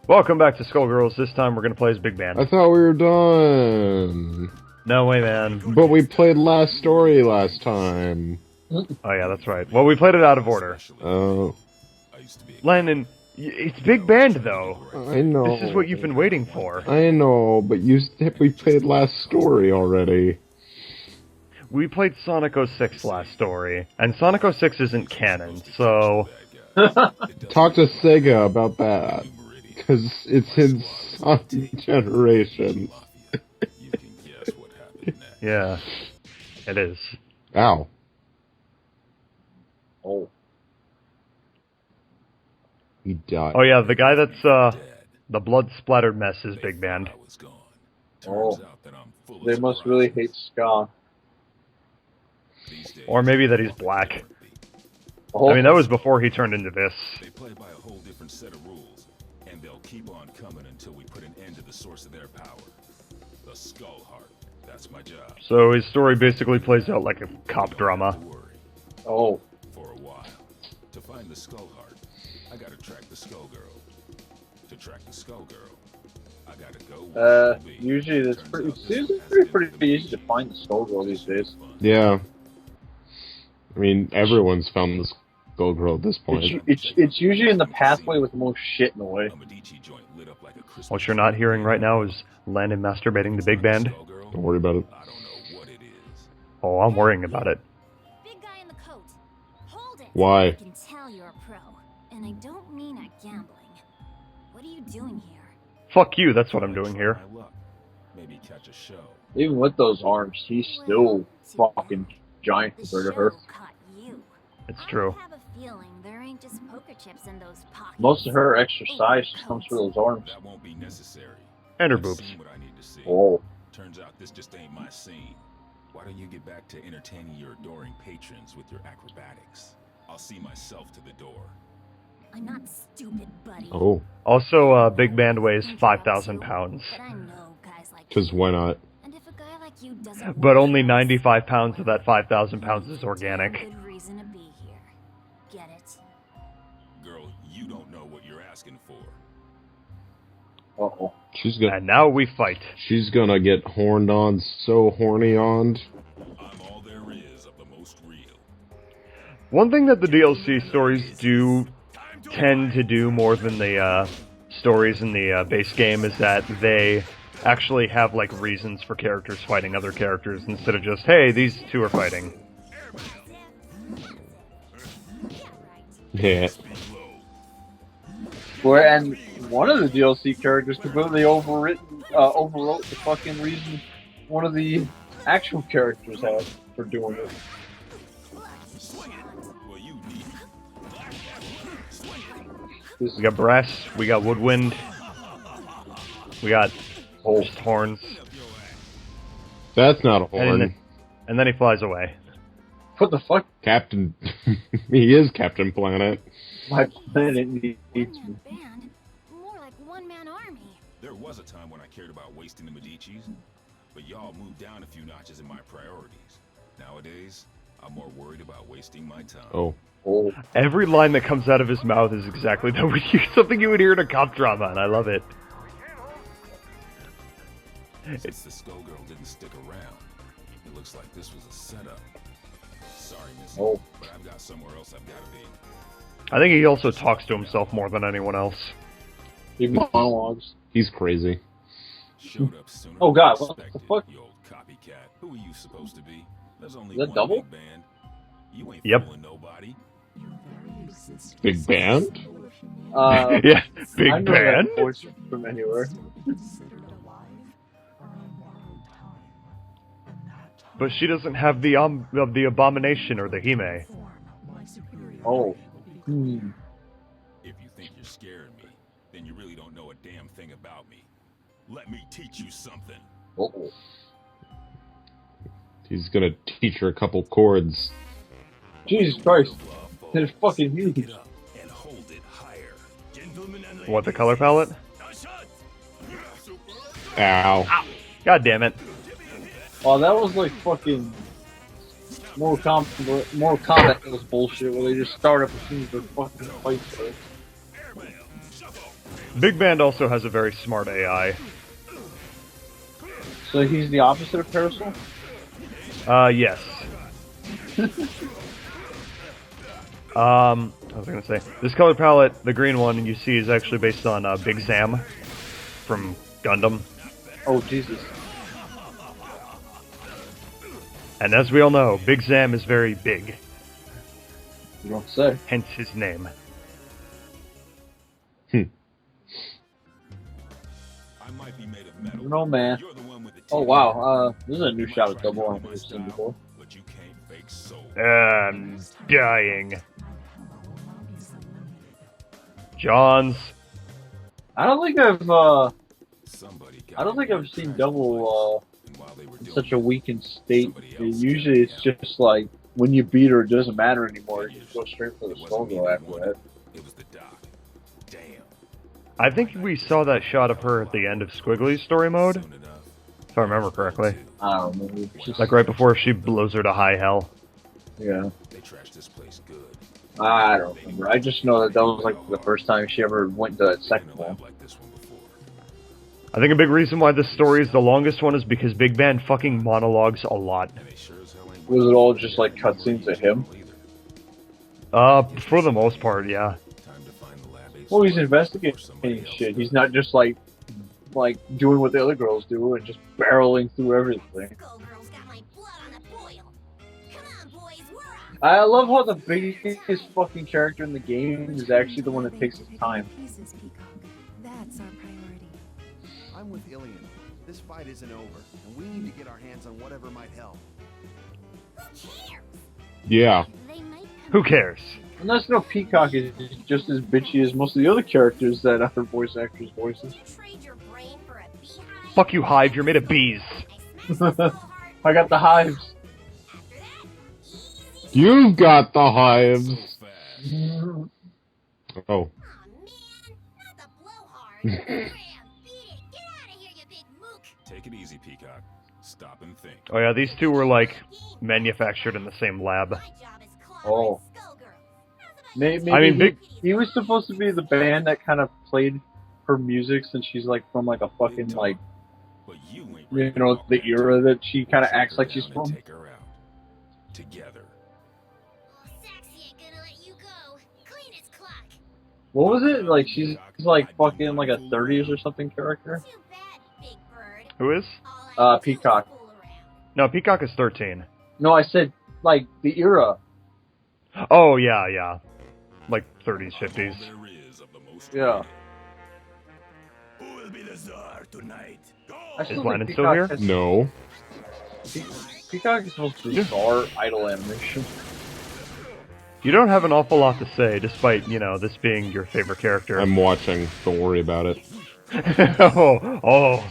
Welcome back to Skullgirls. This time we're gonna play as Big Band. I thought we were done. No way, man. But we played last story last time. Oh yeah, that's right. Well, we played it out of order. Oh. Landon, it's Big Band though. I know. This is what you've been waiting for. I know, but we played last story already. We played Sonic 06 last story, and Sonic 06 isn't canon, so... Talk to Sega about that. Because it's in Sonic Generations. Yeah, it is. Ow. Oh. He died. Oh yeah, the guy that's, the blood-splattered mess is Big Band. Oh. They must really hate ska. Or maybe that he's black. Oh. I mean, that was before he turned into this. They play by a whole different set of rules, and they'll keep on coming until we put an end to the source of their power. The Skull Heart. That's my job. So his story basically plays out like a cop drama. Oh. For a while. To find the Skull Heart, I gotta track the Skullgirl. To track the Skullgirl, I gotta go. Usually it's pretty easy to find the Skullgirl these days. Yeah. I mean, everyone's found the Skullgirl at this point. It's usually in the pathway with the most shit in the way. What you're not hearing right now is Landon masturbating to Big Band. Don't worry about it. I don't know what it is. Oh, I'm worrying about it. Big guy in the coat. Hold it. Why? I can tell you're a pro, and I don't mean at gambling. What are you doing here? Fuck you, that's what I'm doing here. My luck. Maybe catch a show. Even with those arms, he's still fucking giant compared to her. Show caught you. It's true. I have a feeling there ain't just poker chips in those pockets. Most of her exercise just comes through those arms. That won't be necessary. And her I've boobs. seen what I need to see. Oh. Turns out this just ain't my scene. Why don't you get back to entertaining your adoring patrons with your acrobatics? I'll see myself to the door. I'm not stupid, buddy. Oh. Also, Big Band weighs 5,000 pounds. But I know guys like Because you. why not? And if a guy like you doesn't But want only us, 95 pounds of that 5,000 pounds is organic. Good reason to be here. Get it? Girl, you don't know what you're asking for. Uh-oh. And now we fight. She's gonna get horned on, so horny on. I'm all there is of the most real. One thing that the DLC stories do tend to do more than the stories in the base game is that they actually have like reasons for characters fighting other characters instead of just, hey, these two are fighting. Yeah. And one of the DLC characters completely overwrote the fucking reason one of the actual characters had for doing it. Well, you need We got brass, we got woodwind, we got just horns, That's not a horn. and then he flies away. What the fuck? Captain... he is Captain Planet. My planet needs me. Band, more like one-man army. There was a time when I cared about wasting the Medicis, but y'all moved down a few notches in my priorities. Nowadays, I'm more worried about wasting my time. Oh. Oh. Every line that comes out of his mouth is exactly something you would hear in a cop drama, and I love it. Since the Skullgirl didn't stick around, it looks like this was a setup. Sorry, Missy, Oh. but I've got somewhere else I've got to be. I think he also talks to himself more than anyone else. He monologues. He's crazy. Showed up sooner Oh, than God, what the expected, fuck? You old copycat. Who are you supposed to be? There's only Is that one double? big band. You ain't Yep. fooling nobody. Big Band? Yeah, I Big know Band. that voice from anywhere. But she doesn't have the abomination or the Hime. Oh. If you think you're scaring me, then you really don't know a damn thing about me. Let me teach you something. Uh-oh. He's gonna teach her a couple chords. Jesus Christ. It's fucking huge. Get up and hold it higher. Gentlemen and What, the color palette? Ow. God damn it. Oh, that was like fucking Mortal Kombat was bullshit where they just start up as soon as their fucking fight starts. Big Band also has a very smart AI. So he's the opposite of Parasol? Yes. I was gonna say, this color palette, the green one you see, is actually based on Big Zam from Gundam. Oh, Jesus. And as we all know, Big Zam is very big, You don't say. hence his name. I might be made of metal. No, man. You're the one with the Oh, teeth. wow. This is a new shot of double I've never seen before. But you can't fake soul. I'm dying. Johns. I don't think I've Somebody got I don't think it I've worked seen right. double And while they were in doing such a it, weakened state. Usually it's just like when you beat her, it doesn't matter anymore. You just go straight for the it wasn't me Skullgirl that after wanted that. it. It was the doc. Damn. I think we saw that shot of her at the end of Squiggly's story mode, Soon enough. if I remember correctly. I don't know. It's just, Like right before she blows her to high hell. yeah. They trashed this place good. I don't remember. I just know that was like the first time she ever went to that second Seen a one. lab like this one before. I think a big reason why this story is the longest one is because Big Band fucking monologues a lot. And they sure as hell ain't Was it all just like cutscenes of him? For the most part, yeah. Time to find the lab agent Well, he's or investigating somebody else. shit. He's not just like doing what the other girls do and just barreling through everything. Skullgirls got my blood on the boil. Come on, boys, we're on. I love how the biggest fucking character in the game is actually the one that takes his time. Pieces, Peacock. That's our priority. I'm with Ilian. This fight isn't over, and we need to get our hands on whatever might help. Who cares? Yeah. They might come Who cares? Unless no Peacock is just as bitchy as most of the other characters that are voice actors' voices. Would you trade your brain for a beehive? Fuck you, Hive, you're made of bees. I smashed so hard. I got the hives. After that, easy. You've got the hives. So fast. Oh. Aw, man, not the blowhard. Graham, beat it. Get out of here, you big mook. Take it easy, Peacock. Stop and think. Oh yeah, these two were like manufactured in the same lab. My job is Oh. clobbering Skullgirls. How's about Maybe, you? I mean, Big- he was supposed to be the band that kind of played her music since she's like from like a fucking like But you ain't you ready to know walk the that era talk. that she kind of Track acts her like she's down and from. Take her out. Together. Oh, Saxy ain't gonna let you go. Clean his clock. What was it like? She's like fucking like a 30s or something character. Too bad, Big Bird. Who is? All I do is Peacock. fool around. No, Peacock is 13. No, I said like the era. Oh yeah, yeah. Like 30s, 50s. There is of the most Yeah. Who will be the czar tonight? Go! I Is still Lennon think still here? has- No. Peacock is supposed to be star idol animation. You don't have an awful lot to say, despite, you know, this being your favorite character. I'm watching. Don't worry about it. oh.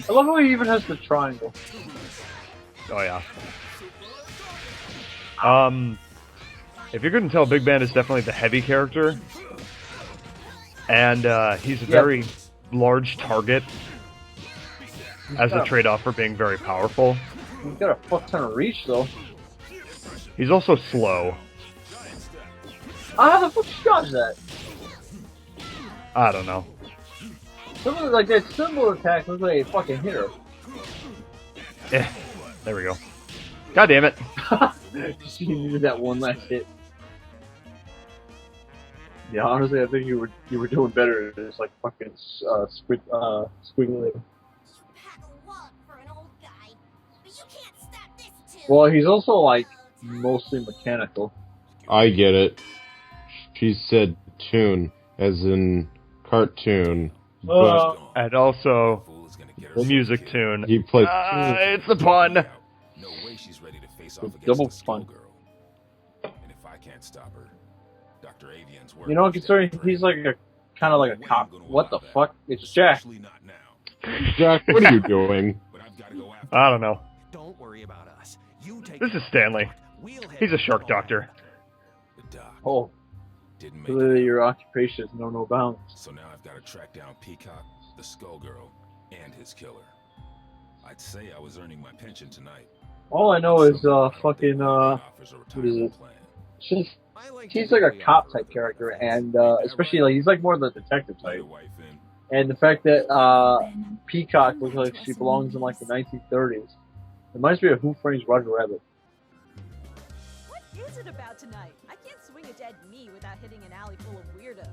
I love how he even has the triangle. Oh yeah. If you couldn't tell, Big Band is definitely the heavy character. And, he's a very large target as a trade-off for being very powerful. He's got a fuck ton of reach though. He's also slow. How the fuck she dodge that? I don't know. Some of the, like that symbol attack looks like it fucking hit her. There we go. God damn it. She needed that one last hit. Yeah, honestly, I think you were doing better. It's like fucking squiggly. You pack a wallop for an old guy, but you can't stop this too. Well, he's also like mostly mechanical. I get it. She said tune, as in cartoon, but And also, Fool is gonna get her music killed. tune. he plays. It's a pun. No way she's ready to face off against Double the pun. Skullgirl. And if I can't stop her, Dr. Avian's work. You know, considering he's like a kind of like a cop. What the fuck? It's Jack. Especially not now. Jack, what are you doing? But I've got to go after I don't know. Don't worry about us. You take This is Stanley. He's a shark doctor. the doc. Oh, Didn't make clearly it. your occupation is no bounds. So now I've got to track down Peacock, the Skullgirl, and his killer. I'd say I was earning my pension tonight. All I know is So I don't think fucking my offers a what is retirement it? plan. He's like a cop type character, and especially like he's like more the detective type. And the fact that Peacock looks like she belongs in like the 1930s reminds me of Who Framed Roger Rabbit. What is it about tonight? I can't swing a dead me without hitting an alley full of weirdos.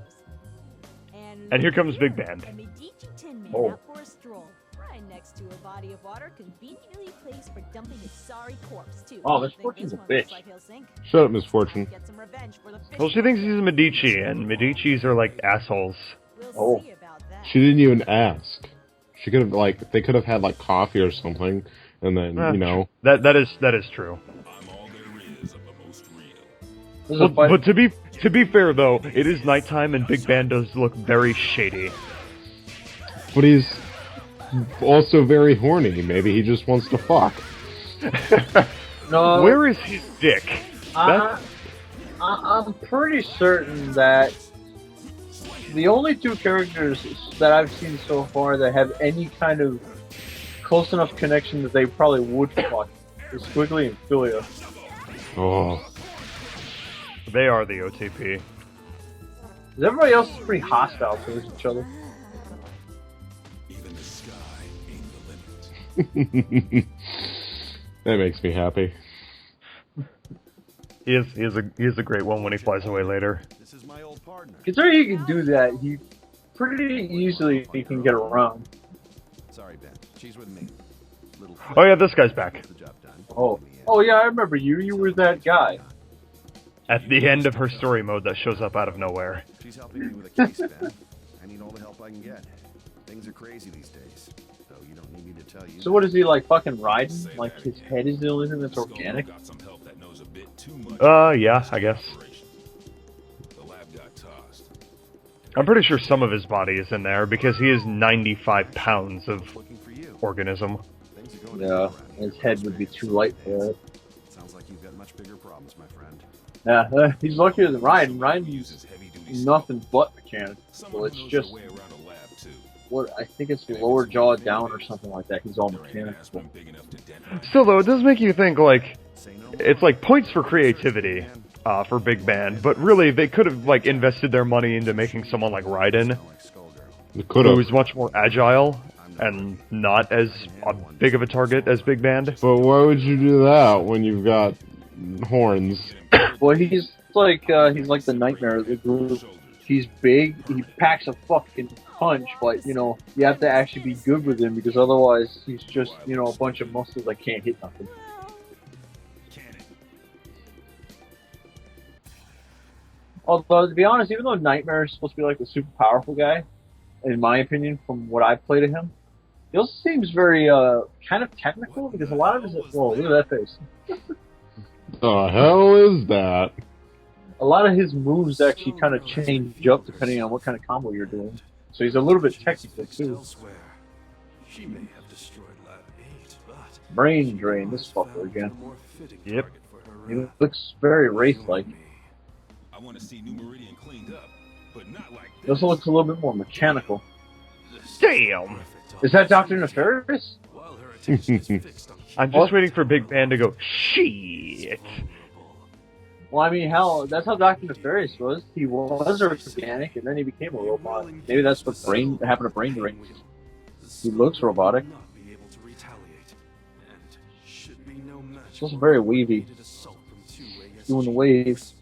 And here comes Big Band. A Medici Tin Man Oh. out for a stroll, right next to a body of water conveniently placed for dumping a sorry corpse too. Oh, this Think Fortune's a one looks bitch. like he'll sink. Shut up, Misfortune. Get some revenge for the Well, she thinks he's a Medici, and Medicis are like assholes. We'll Oh. see about that. She didn't even ask. She could have they could have had like coffee or something, and then you know. That is true. I'm all there is of the most real. This is a fight. But to be fair though, it is nighttime and Big Band does look very shady. But he's also very horny. Maybe he just wants to fuck. No, Where is his dick? I'm pretty certain that the only two characters that I've seen so far that have any kind of close enough connection that they probably would fuck is Squiggly and Philia. Oh, They are the OTP. 'Cause everybody else is pretty hostile towards each other. Even the sky ain't the limit. that makes me happy. He is a great one when he flies away later. This is my old partner. Considering he can do that, he pretty easily can get around. Sorry, Ben. She's with me. Little Oh yeah, this guy's back. the job done. Oh yeah, I remember you. You were that guy. At the end of her story mode that shows up out of nowhere. She's helping me with a case, Ben. I need all the help I can get. Things are crazy these days. Though you don't need me to tell you. So what is he like fucking riding? Like his head is the only thing that's organic? Got some help that knows a bit too much. Yeah, I guess. The lab got tossed. I'm pretty sure some of his body is in there because he is 95 pounds of Looking for you. organism. Things are going Yeah, around. his head would be too light for it. Sounds like you've got much bigger problems, my friend. Yeah, he's luckier than Ryan. Ryan uses Uses heavy duty nothing but mechanical. Someone It's knows just their way around a lab too. what I think it's the lower jaw down or something like that. He's all There ain't an ass mechanical. one big enough to dent. Still though, it does make you think like Say no. it's like points for creativity for Big Band, but really they could have like invested their money into making someone like Raiden, Like Skullgirl. It could have. who's much more agile and not as big of a target as Big Band. But why would you do that when you've got horns? Well, he's like the nightmare of the group. He's big. He packs a fucking punch, but you know you have to actually be good with him because otherwise he's just a bunch of muscles that can't hit nothing. Although to be honest, even though Nightmare is supposed to be like the super powerful guy, in my opinion, from what I've played of him, he also seems very kind of technical because a lot of his whoa, look at that face. The hell is that? A lot of his moves actually kind of change up depending on what kind of combo you're doing. So he's a little bit technical too. Elsewhere. She may have destroyed Lab 8, but Brain drain, this fucker again. a more fitting Yep. target for her He wrath. looks very race-like. I want to see New Meridian cleaned up, but not like He also looks a little bit more mechanical. Damn! Is that Dr. Nefarious? While her attention is fixed on I'm just waiting for Big Band to go, shit! Well, I mean, hell, that's how Dr. Nefarious was. He was organic, and then he became a robot. Maybe that's what happened to Brain Drain. He looks robotic. not be able to retaliate, and should be no match It's also for very wavy, repeated assault from two doing the waves.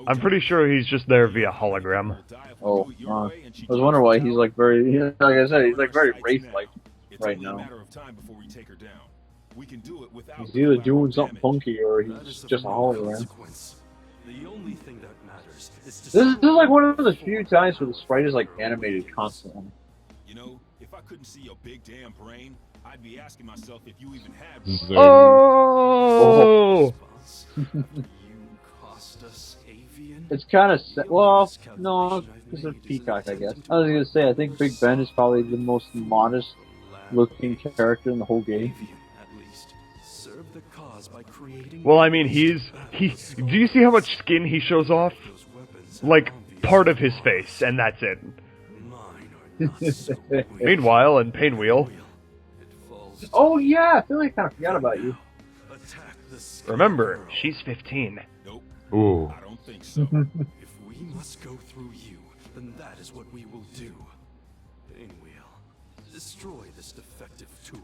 I'm pretty sure he's just there via hologram. Oh, I was wondering why he's like very, like I said, he's like very race-like right It's only a now. matter of time before we take her down. We can do it without He's either doing collateral something damage. funky or That he's is of just a no hologram. consequence. The only thing that matters is to This is like one of the few times where the sprite is like animated constantly. You know, if I couldn't see your big damn brain, I'd be asking myself if you even had Zing. Oh! you cost us avian. It's kind of well, no, because of Peacock, I guess. I was gonna say, I think Big Ben is probably the most modest looking character in the whole game. Avian, at least. Serve the cause by creating Well, I mean, do you see how much skin he shows off? those weapons Like, obvious. part of his face, and that's it. Mine are not so weak. Meanwhile, in Painwheel, It falls Oh yeah, I feel like I kind of forgot about you. Attack the remember, Skullgirl. she's 15. Nope. Ooh. I don't think so. If we must go through you, then that is what we will do. Painwheel, destroy this defective tool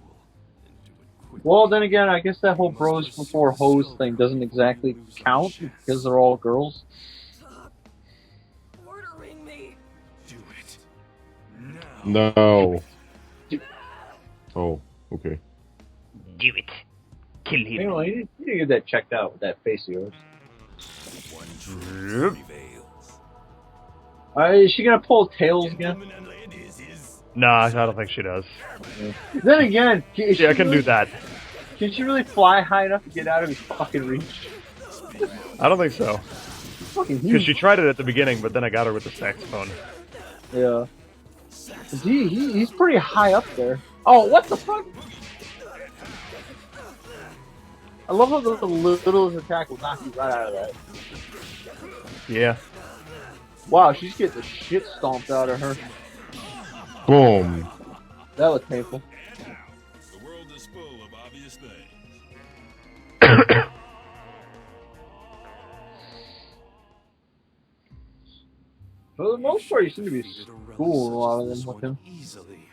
and do it quickly. Well, then again, I guess that whole bros before hoes thing doesn't exactly count because they're all girls. Stop ordering me. Do it now. No. Oh, okay. Do it. Kill him. Anyway, you need to get that checked out with that face of yours. One truth prevails. Is she gonna pull tails again? Nah, I don't think she does. Then again, is Yeah, I she can really, do that. Can she really fly high enough to get out of his fucking reach? I don't think so. Fucking Because huge. she tried it at the beginning, but then I got her with the saxophone. Yeah. He's pretty high up there. Oh, what the fuck? I love how the littlest attack will knock you right out of that. Yeah. Wow, she's getting the shit stomped out of her. Boom. That was painful. The world is full of obvious things. For the most part, you seem to be schooling a lot of them with him. Easily.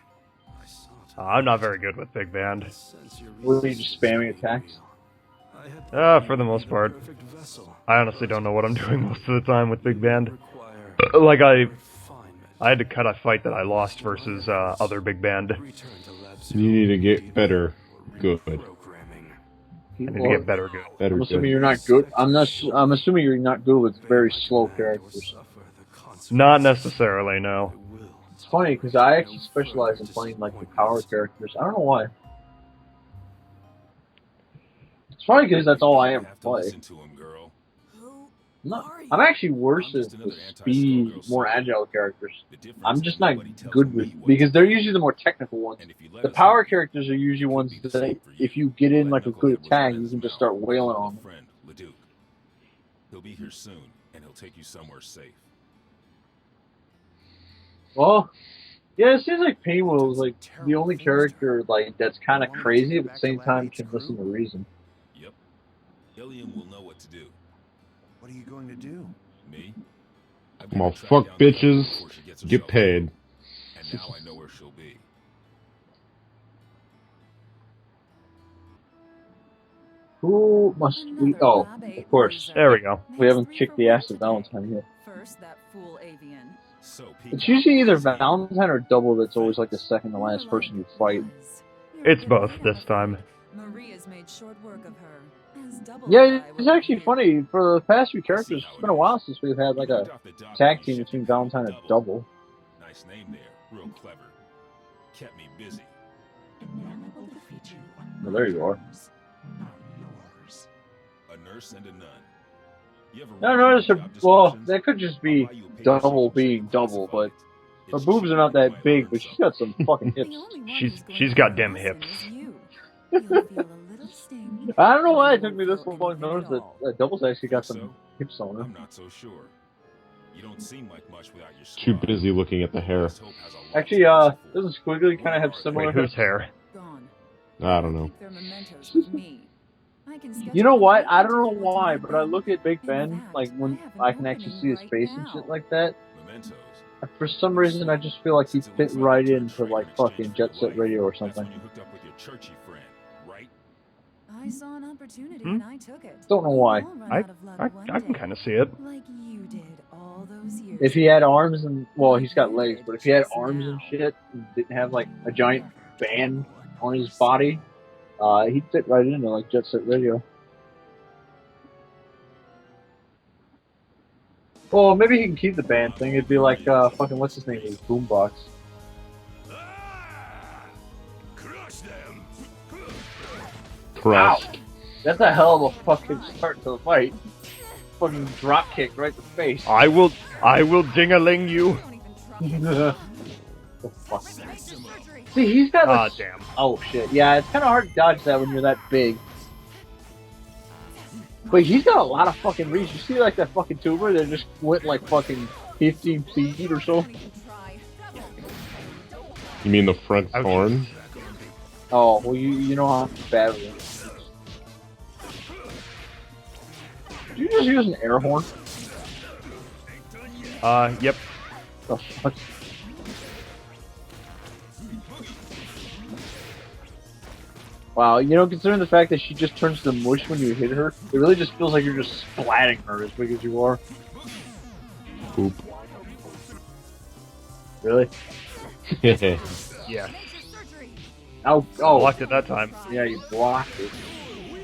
I saw it. I'm not very good with Big Band. Sense your Were you just spamming attacks? I had For the most part. perfect vessel. I honestly don't know what I'm doing most of the time with Big Band. Require Like, I refinement. had to cut a fight that I lost versus other Big Band. Return to lab You need to get better. Good. programming. I need to get better good. Better I'm assuming good. you're not good. I'm assuming you're not good with very slow characters. Suffer the consequences. Not necessarily, no. I will. It's funny because I actually specialize in playing like the power characters. I don't know why. It's funny because that's all I ever Have to play. listen to him, girl. Who No, are you? I'm actually worse at the speed, more agile characters. The difference I'm is just not nobody tells good me with what because to they're do. usually the more technical ones. And if you let The us power in, characters are usually it could ones be the that same for if you get in Well, like that a good knucklehead was attack, in you his can just mouth. start wailing Call on a them. friend, Leduc. He'll be here soon, and he'll take you somewhere safe. Well, yeah, it seems like Painwheel is like the only character like that's kind of crazy, but at the same time can listen to reason. Yep. Ilium will know what to do. What are you going to do? Me? I've Come on, tracked fuck down the girl bitches. before she gets Get herself paid. killed, and now I know where she'll be. Who must we? Oh, of course. There we go. We haven't kicked the ass of Valentine yet. First, that fool avian. So, It's Peacock, usually either what's the- Valentine or Double that's always like the second to last person you fight. It's both this time. Maria's made short work of her. As Double Yeah, and I it's were actually here. funny. For the past few characters, it's been a while since we've had like You a moved off the dock tag when team you between shipped me Valentine and Double. Nice name there. Real clever. Kept me busy. Well, there you are. A nurse and a nun. You ever I read noticed her. job Well, descriptions? that could just I'll be buy you a paper Double sheet being and Double, classify but it. her It's boobs are not cheaper, you that might big, learn but she's something. got some fucking The hips. only one She's- who's going she's to got be dim listening hips. is you. You'll feel a little sting. I don't know why it but took me you this won't long feel to notice anything that at all. Double's actually got Think some so? hips on her. I'm not so sure. You don't seem like much without your Too squad. busy looking at the hair. West Hope has a lot Actually, to answer for. doesn't Squiggly kind of have similar Wait, whose hips? hair? Gone. I don't know. Keep their mementos with me. I can sketch You know out what? an I don't know appointment towards why, my but I thing. look at Big In Ben, fact, like when have an I can actually opening see his right face and now. shit like that. Mementos. For some reason, I just feel like he fit right into like fucking Jet Set Radio or That's something. when you hooked up with your churchy friend, right? I saw an opportunity Hmm? and I took it. Don't know why. We'll all run I out of luck one I can day, kind of see it. like you did all those years If he ago. had arms and well, he's got legs, but if he had Just arms and now. shit, and didn't have like a giant band on his body, he'd fit right into like Jet Set Radio. Well, maybe he can keep the band thing. It'd be like fucking what's his name? His Boombox. Crushed. That's a hell of a fucking start to the fight. Fucking drop kick right in the face. I will ding-a-ling you. Don't even try. The fuck? See, he's got Ah, like damn. oh shit. Yeah, it's kind of hard to dodge that when you're that big. But he's got a lot of fucking reach. You see like that fucking tuber that just went like fucking 15 feet or so? Don't even try. You mean the front Ouch. horn? Oh, well you know how bad it is. Did you just use an air horn? Yep. The fuck? Wow, you know, considering the fact that she just turns to mush when you hit her, it really just feels like you're just splatting her as big as you are. Poop. Really? Yeah. Oh, oh, Blocked it that time. yeah, you blocked it.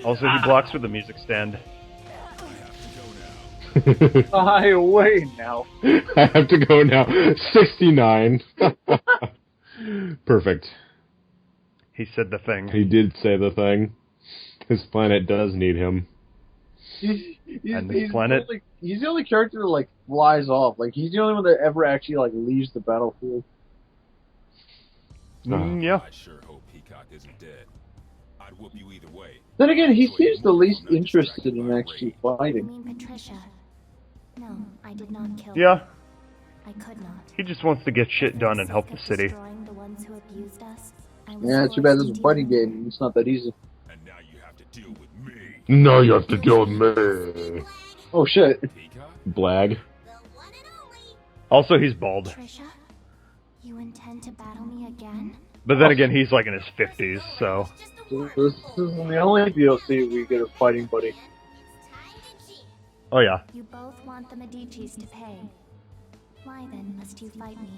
Also, he blocks with the music stand. I wait now. I have to go now. 69. Perfect. He said the thing. He did say the thing. His planet does need him. And this planet? He's the only character that, like, flies off. Like, he's the only one that ever actually, like, leaves the battlefield. Yeah. I sure hope Peacock isn't dead. I'd whoop you either way. Then again, he seems the least interested in actually You fighting. mean Patricia? No, I did not kill Yeah. her. I could not. He just wants to get shit done and help the city. Destroying the ones who abused us, I was Yeah, too bad this forced is to a fighting deal with game. It's not that easy. And now you have to deal with me. No, you have to deal with me. Oh shit. Peacock? Blag. the one and only. Also, he's bald. Patricia, you intend to battle me again? But then again, he's like in his 50s, so... This is the only DLC we get a fighting buddy. Oh yeah. You both want the Medicis to pay. Why then must you fight me?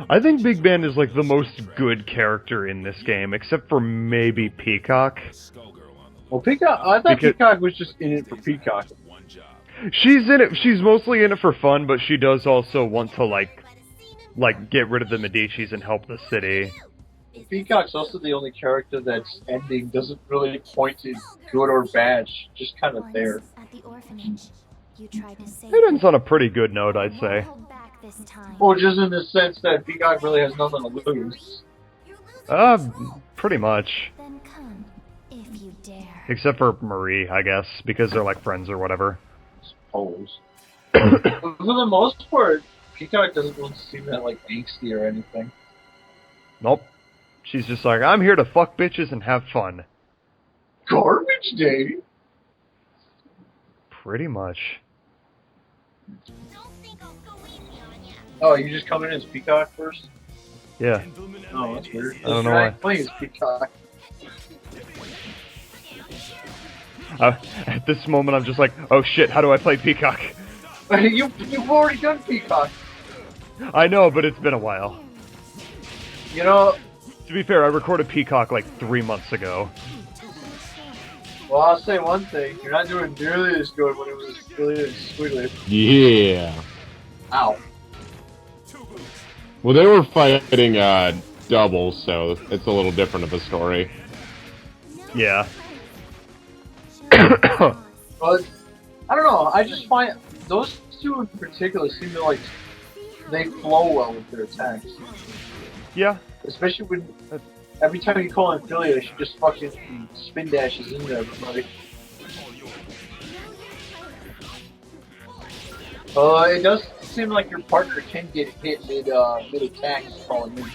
I think Big Ben is like the most good character in this game, except for maybe Peacock. Skullgirl on the Well, Peacock, I thought Because- Peacock was just in it for Peacock. one job. She's in it, she's mostly in it for fun, but she does also want to like get rid of the Medicis and help the city. Peacock's also the only character that's ending doesn't really point to good or bad. She's just kind of Once, there. at the orphanage, you tried to save It ends me. on a pretty good note, I'd I say. won't hold back this time. Well, just in the sense that Peacock really has nothing to lose. Pretty much. Then come, if you dare. Except for Marie, I guess, because they're like friends or whatever. Suppose. But for the most part, Peacock doesn't really seem that like angsty or anything. Nope. She's just like, I'm here to fuck bitches and have fun. Garbage day. Pretty much. Don't think I'll go easy on ya. Oh, you just come in as Peacock first? Yeah. Oh, that's weird. I don't know why. Playing as Peacock. At this moment, I'm just like, oh shit, how do I play Peacock? You've already done Peacock. I know, but it's been a while. You know, To be fair, I recorded Peacock like 3 months ago. well, I'll say one thing. You're not doing nearly as good when it was really squiggly. Yeah. Ow. Well, they were fighting doubles, so it's a little different of a story. Yeah. But, I don't know. I just find those two in particular seem to like, they flow well with their attacks. Yeah. Especially when every time you call in Philia, she just fucking spin dashes into everybody. It does seem like your partner can get hit mid attack calling in.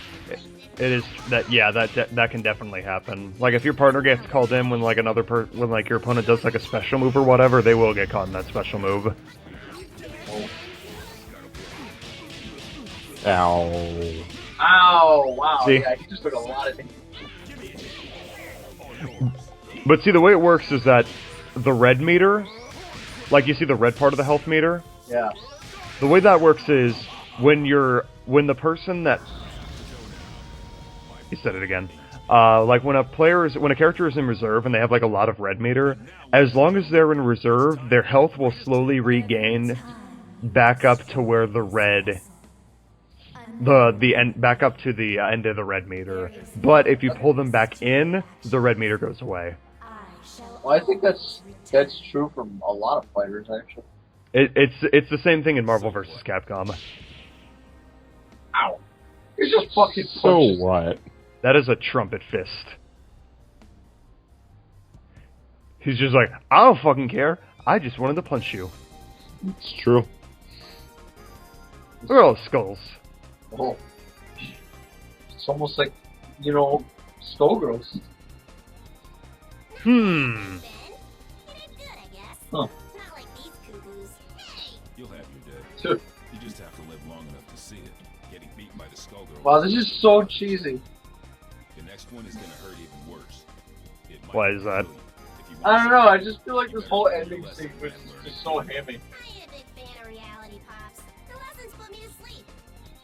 It is that. Yeah, that can definitely happen. Like if your partner gets called in when like when like your opponent does like a special move or whatever, they will get caught in that special move. Ow. Ow! Wow! See? Yeah, he just took a lot of damage. But see, the way it works is that the red meter, like you see the red part of the health meter. Yeah. The way that works is when the person that he said it again. Like when a character is in reserve and they have like a lot of red meter, as long as they're in reserve, their health will slowly regain back up to where the red back up to the end of the red meter. But if you pull them back in, the red meter goes away. Well, I think that's true from a lot of fighters actually. It's the same thing in Marvel vs. Capcom. Ow! He's just fucking So punches. what? That is a trumpet fist. He's just like, I don't fucking care. I just wanted to punch you. It's true. Look at all the skulls. Oh. It's almost like, you know, Skullgirls. Hmm. Good, I guess. Huh. Not like these cuckoos. Hey! You'll have your day. Sure. You just have to live long enough to see it. Getting beaten by the Skullgirls. Wow, this is so cheesy. The next one is gonna hurt even worse. It might Why is that? kill you. If you I want don't know, I just feel like this whole ending sequence is just so hammy. I ain't a big fan of reality, Pops. The lessons put me to sleep.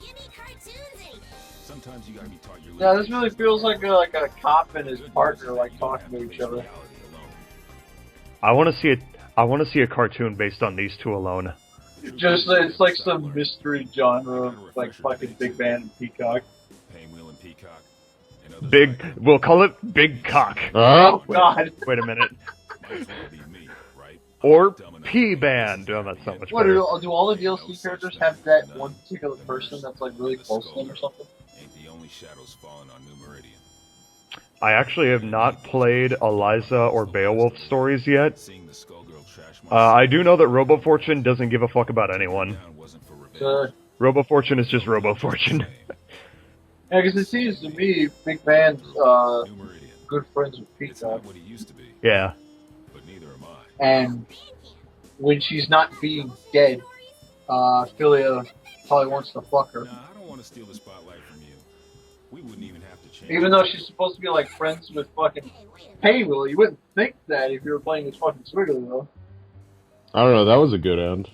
Give me cartoons, Sometimes you gotta be taught your Yeah, this really feels like a cop and his partner like talking to each other. I want to see a cartoon based on these two alone. Just it's like some mystery genre, like fucking Big Band and Peacock. Painwheel and Peacock. And others Big, like it. we'll call it Big Cock. Oh God! Wait a minute. Might as well be me, right? Or Dumb enough P to Band. know Oh, that's so much What better. do all the DLC characters have that one particular person that's like really close to them or something? Ain't the only shadows falling on New Meridian. I actually have not played Eliza or Beowulf stories yet. Seeing the Skullgirl trash I do know that Robo Fortune doesn't give a fuck about anyone. wasn't for revenge. Robo Fortune is just Robo Fortune. Yeah, because it seems to me Big Band's New Meridian. good friends with It's Peacock, not what he used to be, Yeah. but neither am I. and when she's not being dead, Philia probably wants to fuck her. Nah, I don't want to steal the spotlight from you. We wouldn't even have to change. Even though she's supposed to be like friends with fucking Paywheel, you wouldn't think that if you were playing this fucking Swiggly though. I don't know. That was a good end.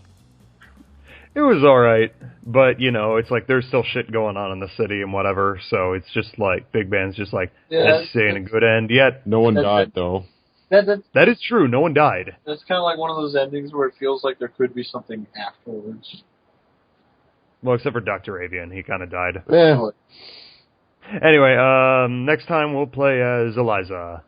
It was alright, but, you know, it's like there's still shit going on in the city and whatever, so it's just like, Big Band's just like, Yeah, this ain't a good end yet. No one That's died it. though. That is true, no one died. That's kind of like one of those endings where it feels like there could be something afterwards. Well, except for Dr. Avian, he kind of died. Yeah. Anyway, next time we'll play as Eliza.